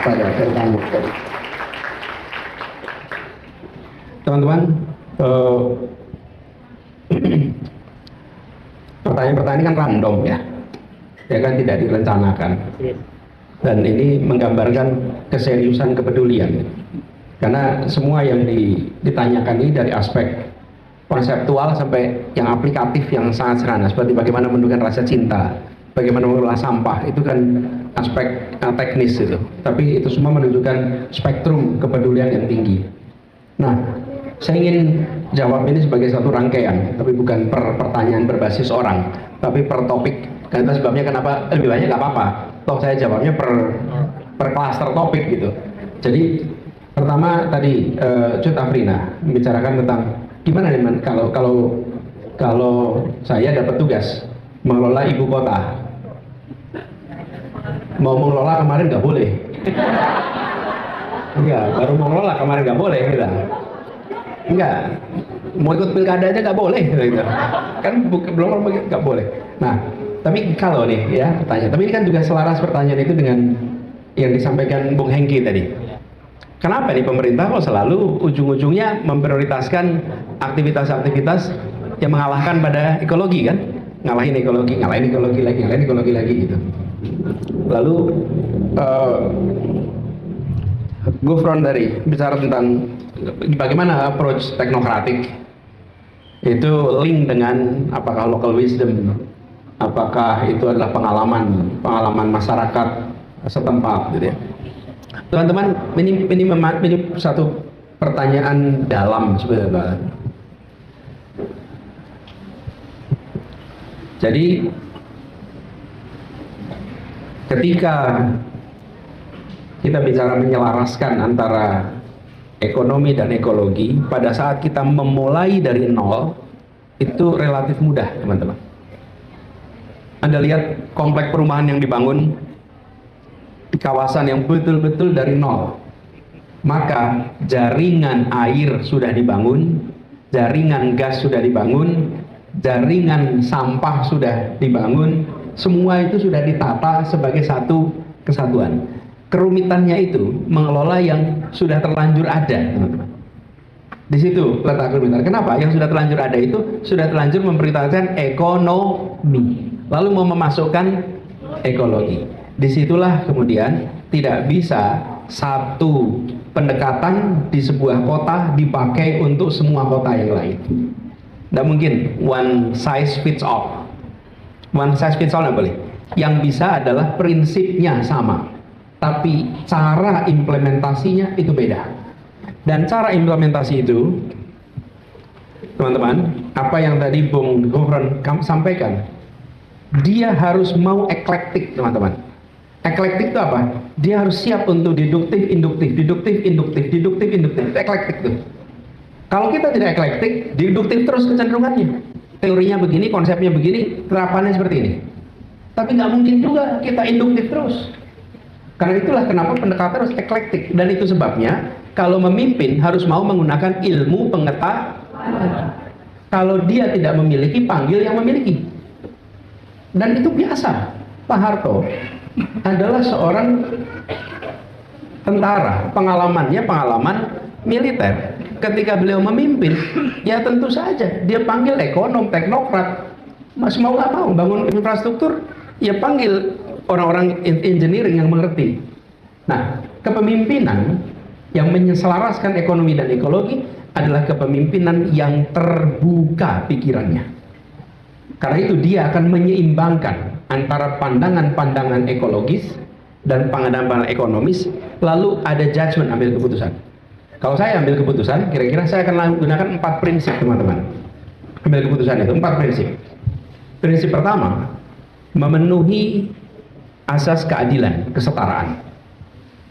pada bertamu. Teman-teman, pertanyaan-pertanyaan ini kan random ya kan, tidak direncanakan, dan ini menggambarkan keseriusan kepedulian, karena semua yang ditanyakan ini dari aspek konseptual sampai yang aplikatif yang sangat sederhana, seperti bagaimana menunjukkan rasa cinta, bagaimana mengelola sampah, itu kan aspek teknis itu, tapi itu semua menunjukkan spektrum kepedulian yang tinggi. Nah, saya ingin jawab ini sebagai satu rangkaian, tapi bukan per pertanyaan berbasis orang, tapi per topik. Karena sebabnya kenapa lebih banyak nggak apa-apa, toh saya jawabnya per cluster topik gitu. Jadi pertama tadi Cut Afrina membicarakan tentang gimana nih man, kalau saya dapat tugas mengelola ibu kota, mau mengelola kemarin nggak boleh. Iya, baru mau mengelola kemarin nggak boleh gitu. Enggak, mau ikut pilkada aja nggak boleh gitu. Kan belum nggak boleh. Nah, tapi kalau nih ya pertanyaan, tapi ini kan juga selaras pertanyaan itu dengan yang disampaikan Bung Hengki tadi. Kenapa nih pemerintah kok selalu ujung-ujungnya memprioritaskan aktivitas-aktivitas yang mengalahkan pada ekologi kan? Ngalahin ekologi lagi gitu. Lalu Gufron dari bicara tentang bagaimana approach teknokratik itu link dengan apakah local wisdom, apakah itu adalah pengalaman masyarakat setempat gitu ya. Teman-teman, ini satu pertanyaan dalam sebenarnya. Jadi ketika kita bicara menyelaraskan antara ekonomi dan ekologi, pada saat kita memulai dari nol, itu relatif mudah, teman-teman. Anda lihat komplek perumahan yang dibangun di kawasan yang betul-betul dari nol, maka jaringan air sudah dibangun, jaringan gas sudah dibangun, jaringan sampah sudah dibangun, semua itu sudah ditata sebagai satu kesatuan. Kerumitannya itu mengelola yang sudah terlanjur ada, teman-teman. Di situ letak kerumitan. Kenapa? Yang sudah terlanjur ada itu sudah terlanjur memprioritaskan ekonomi, lalu mau memasukkan ekologi. Disitulah kemudian tidak bisa satu pendekatan di sebuah kota dipakai untuk semua kota yang lain. Tidak mungkin one size fits all. One size fits all nggak boleh. Yang bisa adalah prinsipnya sama, tapi cara implementasinya itu beda. Dan cara implementasi itu, teman-teman, apa yang tadi Bung Gufron sampaikan, dia harus mau eklektik, teman-teman. Eklektik itu apa? Dia harus siap untuk deduktif, induktif, eklektik tuh. Kalau kita tidak eklektik, deduktif terus kecenderungannya. Teorinya begini, konsepnya begini, terapannya seperti ini. Tapi nggak mungkin juga kita induktif terus. Karena itulah kenapa pendekatan harus eklektik, dan itu sebabnya kalau memimpin harus mau menggunakan ilmu pengetahuan. Kalau dia tidak memiliki, panggil yang memiliki. Dan itu biasa. Pak Harto adalah seorang tentara, pengalamannya pengalaman militer. Ketika beliau memimpin, ya tentu saja dia panggil ekonom, teknokrat. Mas mau nggak mau bangun infrastruktur, ya panggil orang-orang engineering yang mengerti. Nah, kepemimpinan yang menyelaraskan ekonomi dan ekologi adalah kepemimpinan yang terbuka pikirannya. Karena itu dia akan menyeimbangkan antara pandangan-pandangan ekologis dan pandangan-pandangan ekonomis, lalu ada judgment, ambil keputusan. Kalau saya ambil keputusan, kira-kira saya akan gunakan 4 prinsip, teman-teman. Ambil keputusan itu 4 prinsip. Prinsip pertama, memenuhi asas keadilan, kesetaraan.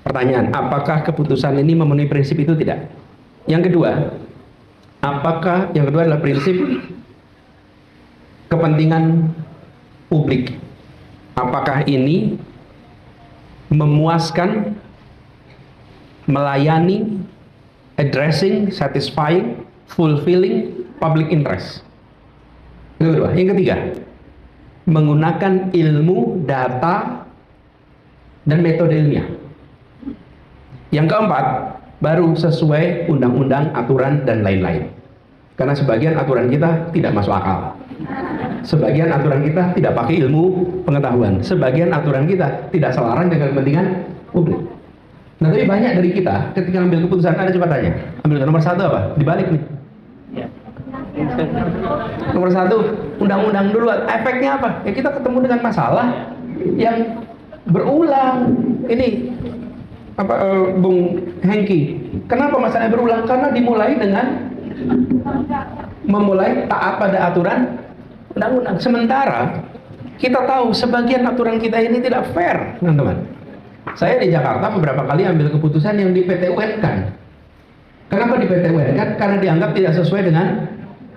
Pertanyaan, apakah keputusan ini memenuhi prinsip itu? Tidak. Yang kedua, yang kedua adalah prinsip kepentingan publik. Apakah ini memuaskan, melayani, addressing, satisfying, fulfilling public interest. Yang kedua. Yang ketiga, menggunakan ilmu, data, dan metode ilmiah. Yang keempat, baru sesuai undang-undang, aturan, dan lain-lain. Karena sebagian aturan kita tidak masuk akal. Sebagian aturan kita tidak pakai ilmu pengetahuan. Sebagian aturan kita tidak selaras dengan kepentingan publik. Nah, tapi banyak dari kita ketika ambil keputusan, ada coba tanya, ambil nomor satu apa? Dibalik nih. Nomor satu, undang-undang dulu. Efeknya apa? Ya kita ketemu dengan masalah yang berulang. Ini apa, Bung Hengki? Kenapa masalahnya berulang? Karena dimulai dengan memulai taat pada aturan undang-undang. Sementara kita tahu sebagian aturan kita ini tidak fair, teman-teman. Saya di Jakarta beberapa kali ambil keputusan yang di PT-UN-kan. Kenapa di PT-UN-kan? Karena dianggap tidak sesuai dengan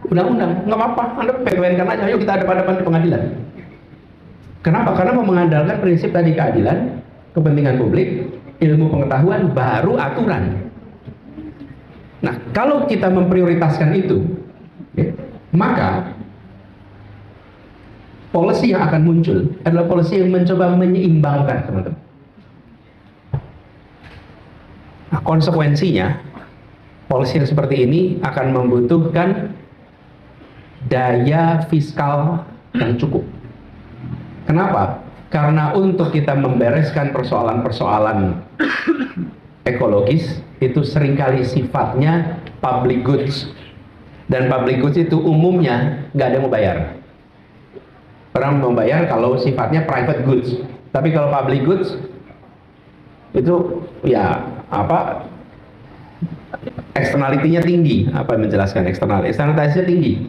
undang-undang. Nggak apa-apa, Anda PT-UN-kan aja, ayo kita hadap-hadapan di pengadilan. Kenapa? Karena mau mengandalkan prinsip tadi, keadilan, kepentingan publik, ilmu pengetahuan, baru aturan. Nah, kalau kita memprioritaskan itu, ya, maka policy yang akan muncul adalah policy yang mencoba menyeimbangkan, teman-teman. Nah, konsekuensinya, policy yang seperti ini akan membutuhkan daya fiskal yang cukup. Kenapa? Karena untuk kita membereskan persoalan-persoalan ekologis, itu seringkali sifatnya public goods. Dan public goods itu umumnya nggak ada yang mau bayar. Orang mau bayar kalau sifatnya private goods. Tapi kalau public goods, itu ya apa, eksternalitinya tinggi. Apa yang menjelaskan eksternalitasnya tinggi.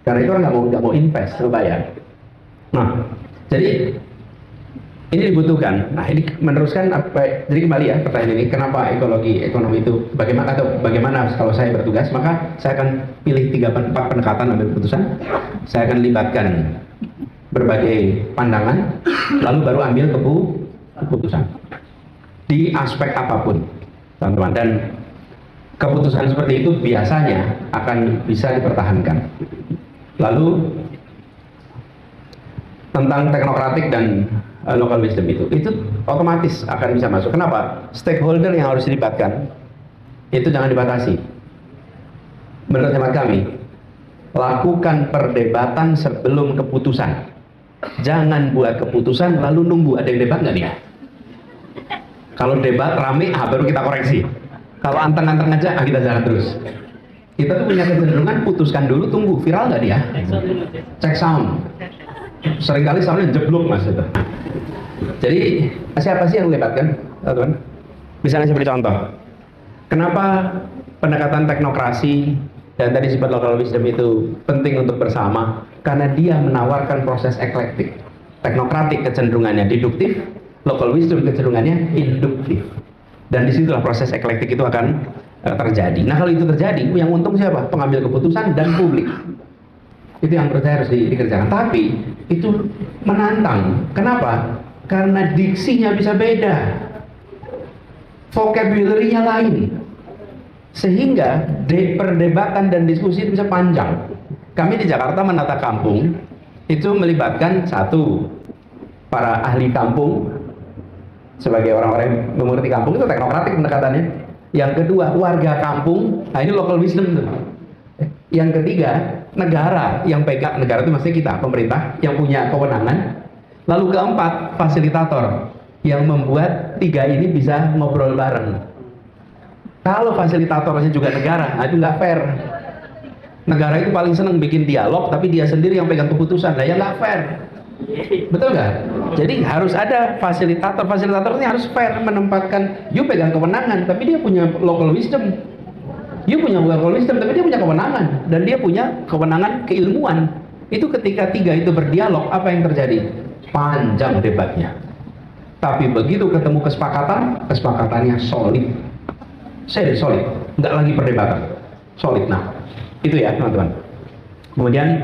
Karena itu orang nggak mau invest, nggak bayar. Nah, jadi ini dibutuhkan. Nah, ini meneruskan apa? Jadi kembali ya pertanyaan ini, kenapa ekologi ekonomi itu bagaimana kalau saya bertugas, maka saya akan pilih 3-4 pendekatan ambil keputusan. Saya akan libatkan berbagai pandangan, lalu baru ambil keputusan di aspek apapun, teman-teman. Dan keputusan seperti itu biasanya akan bisa dipertahankan. Lalu tentang teknokratik dan local wisdom itu otomatis akan bisa masuk. Kenapa? Stakeholder yang harus dilibatkan itu jangan dibatasi. Menurut hemat kami, lakukan perdebatan sebelum keputusan. Jangan buat keputusan lalu nunggu ada yang debat nggak nih? Kalau debat rame, baru kita koreksi. Kalau anteng-anteng aja, kita jalan terus. Kita tuh punya kecenderungan putuskan dulu, tunggu viral nggak dia? Cek sound. Seringkali soundnya jeblok, mas itu. Jadi siapa sih yang melibatkan, teman-teman? Misalnya seperti contoh, kenapa pendekatan teknokrasi dan tadi sifat local wisdom itu penting untuk bersama? Karena dia menawarkan proses eklektik. Teknokratik kecenderungannya deduktif, local wisdom kecenderungannya induktif. Dan disitulah proses eklektik itu akan terjadi. Nah, kalau itu terjadi, yang untung siapa? Pengambil keputusan dan publik. Itu yang menurut saya harus dikerjakan. Tapi itu menantang. Kenapa? Karena diksinya bisa beda, vocabulary-nya lain, sehingga perdebatan dan diskusi itu bisa panjang. Kami di Jakarta menata kampung itu melibatkan satu, para ahli kampung sebagai orang-orang yang mengerti kampung, itu teknokratik pendekatannya. Yang kedua, warga kampung. Nah, ini local wisdom tuh. Yang ketiga, negara yang pegang, negara itu maksudnya kita, pemerintah yang punya kewenangan. Lalu keempat, fasilitator yang membuat tiga ini bisa ngobrol bareng. Kalau fasilitatornya juga negara, nah itu nggak fair. Negara itu paling seneng bikin dialog, tapi dia sendiri yang pegang keputusan. Nah, ya nggak fair. Betul nggak? Jadi harus ada fasilitator. Fasilitatornya harus fair, menempatkan, you pegang kewenangan, tapi dia punya local wisdom. You punya local wisdom, tapi dia punya kewenangan. Dan dia punya kewenangan keilmuan. Itu ketika tiga itu berdialog, apa yang terjadi? Panjang debatnya. Tapi begitu ketemu kesepakatan, kesepakatannya solid. Solid. Nggak lagi perdebatan. Solid. Nah, itu ya teman-teman. Kemudian